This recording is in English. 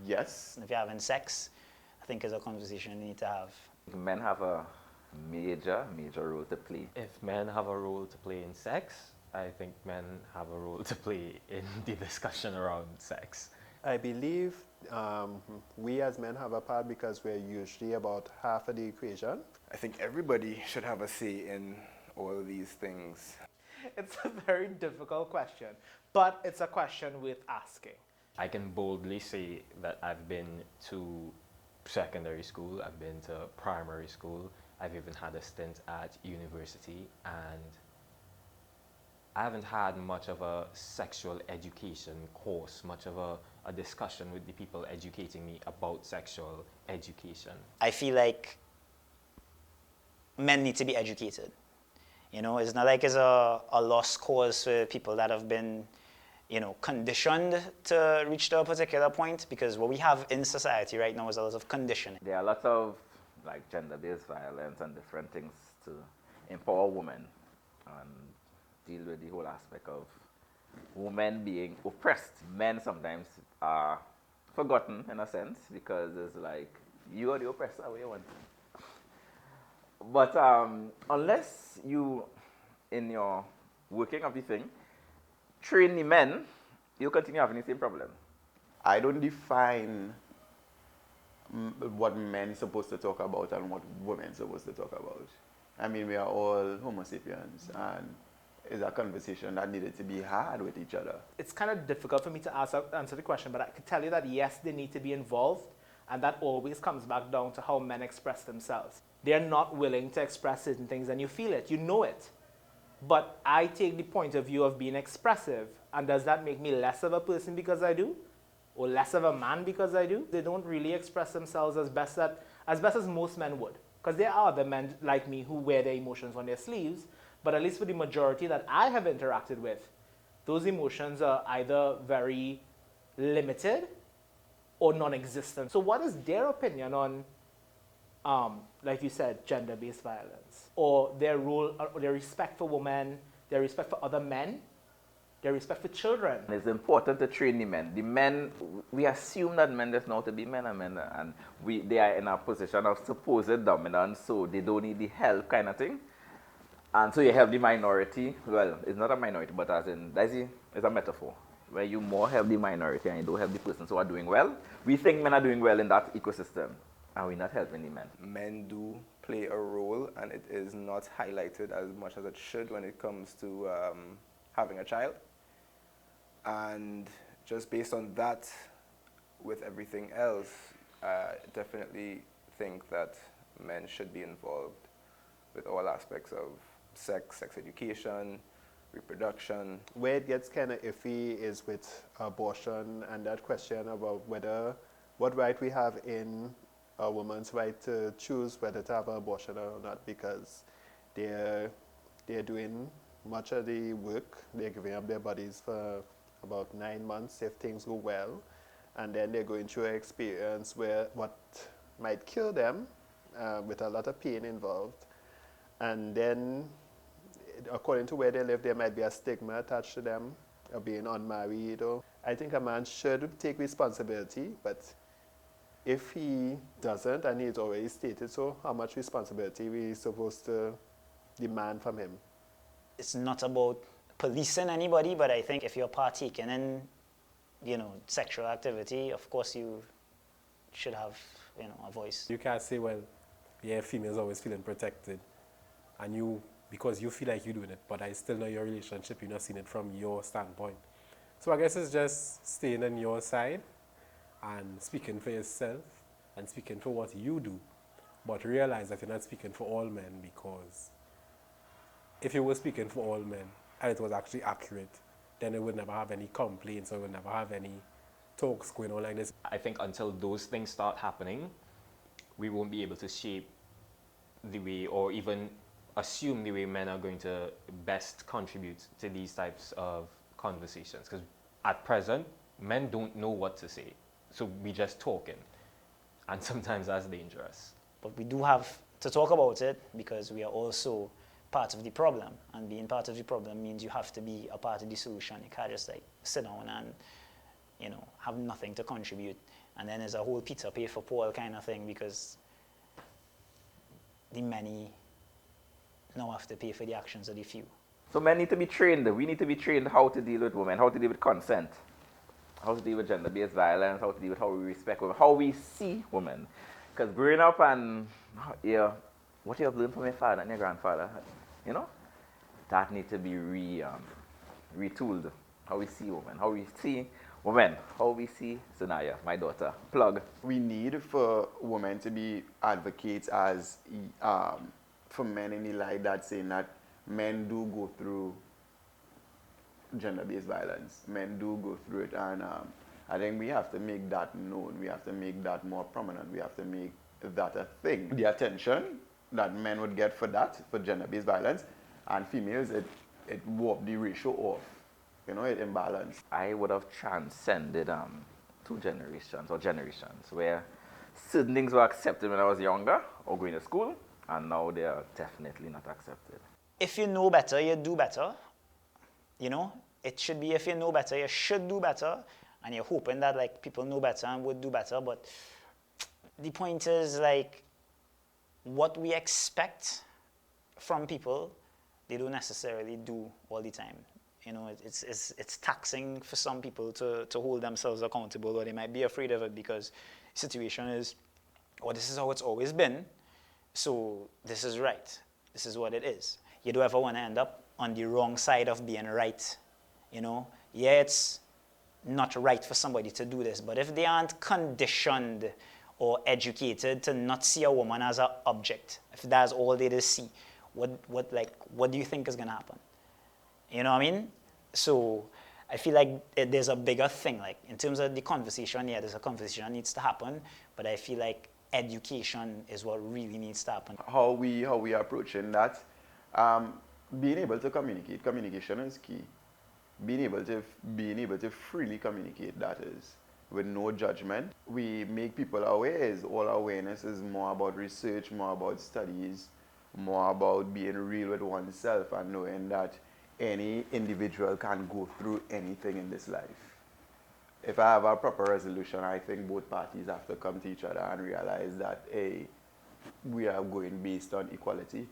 Yes. If you're having sex, I think is a conversation you need to have. Men have a major role to play. If men have a role to play in sex, I think men have a role to play in the discussion around sex. I believe we as men have a part because we're usually about half of the equation. I think everybody should have a say in all of these things. It's a very difficult question, but it's a question worth asking. I can boldly say that I've been to secondary school, I've been to primary school, I've even had a stint at university, and I haven't had much of a sexual education course, much of a discussion with the people educating me about sexual education. I feel like men need to be educated. You know, it's not like it's a lost cause for people that have been, you know, conditioned to reach to a particular point, because what we have in society right now is a lot of conditioning. There are lots of like gender-based violence and different things to empower women and deal with the whole aspect of women being oppressed. Men sometimes are forgotten in a sense because it's like, you are the oppressor, what you want. But unless you, in your working of the thing, train the men, you continue having the same problem. I don't define what men are supposed to talk about and what women are supposed to talk about. I mean, we are all Homo sapiens, and it's a conversation that needed to be had with each other. It's kind of difficult for me to answer the question, but I can tell you that yes, they need to be involved, and that always comes back down to how men express themselves. They're not willing to express certain things, and you feel it, you know it. But I take the point of view of being expressive, and does that make me less of a person because I do? Or less of a man because I do? They don't really express themselves as best as most men would. Because there are other men like me who wear their emotions on their sleeves, but at least for the majority that I have interacted with, those emotions are either very limited or non-existent. So what is their opinion on, like you said, gender-based violence? Or their role, or their respect for women, their respect for other men, their respect for children? It's important to train the men. The men, we assume that men just know how to be men, and they are in a position of supposed dominance, so they don't need the help kind of thing. And so you help the minority. Well, it's not a minority, but as in, it's a metaphor, where you more help the minority and you don't help the persons who are doing well. We think men are doing well in that ecosystem, and we're not helping the men. Men do play a role, and it is not highlighted as much as it should when it comes to having a child. And just based on that, with everything else, I definitely think that men should be involved with all aspects of sex education, reproduction. Where it gets kind of iffy is with abortion and that question about what right we have in a woman's right to choose whether to have an abortion or not, because they're doing much of the work. They're giving up their bodies for about 9 months if things go well, and then they're going through an experience where what might kill them with a lot of pain involved. And then, according to where they live, there might be a stigma attached to them of being unmarried. Or I think a man should take responsibility, but if he doesn't, and he's already stated so, how much responsibility we're supposed to demand from him? It's not about policing anybody, but I think if you're partaking in, you know, sexual activity, of course you should have, you know, a voice. You can't say, well, yeah, females always feeling protected, and you, because you feel like you're doing it, but I still know your relationship, you're not seeing it from your standpoint. So I guess it's just staying on your side and speaking for yourself and speaking for what you do, but realize that you're not speaking for all men, because if you were speaking for all men and it was actually accurate, then it would never have any complaints or it would never have any talks going on like this. I think until those things start happening, we won't be able to shape the way or even assume the way men are going to best contribute to these types of conversations. Because at present, men don't know what to say. So we just talking. And sometimes that's dangerous. But we do have to talk about it because we are also part of the problem. And being part of the problem means you have to be a part of the solution. You can't just like sit down and, you know, have nothing to contribute. And then there's a whole Peter pay for Paul kind of thing because the many now have to pay for the actions of the few. So men need to be trained. We need to be trained how to deal with women, how to deal with consent, how to deal with gender-based violence, how to deal with how we respect women, how we see women. Because growing up and, yeah, what you have learned from your father and your grandfather, you know, that needs to be retooled. How we see women, how we see women, how we see Sanaya, my daughter. Plug. We need for women to be advocates as for men in the light that saying that men do go through gender-based violence. Men do go through it, and I think we have to make that known. We have to make that more prominent. We have to make that a thing. The attention that men would get for that, for gender-based violence, and females, it warped the ratio off. You know, it imbalanced. I would have transcended 2 generations where certain things were accepted when I was younger or going to school, and now they are definitely not accepted. If you know better, you do better. You know, it should be if you know better, you should do better, and you're hoping that like people know better and would do better. But the point is like what we expect from people, they don't necessarily do all the time. You know, it's taxing for some people to hold themselves accountable, or they might be afraid of it because the situation is, oh, this is how it's always been, so this is right. This is what it is. You don't ever want to end up on the wrong side of being right. You know, yeah, it's not right for somebody to do this, but if they aren't conditioned or educated to not see a woman as an object, if that's all they just see, what do you think is going to happen? You know what I mean? So I feel like there's a bigger thing. Like in terms of the conversation, yeah, there's a conversation that needs to happen, but I feel like education is what really needs to happen. How we are approaching that, being able to communicate. Communication is key. Being able to freely communicate, that is, with no judgment. We make people aware. All awareness is more about research, more about studies, more about being real with oneself and knowing that any individual can go through anything in this life. If I have a proper resolution, I think both parties have to come to each other and realize that, hey, we are going based on equality.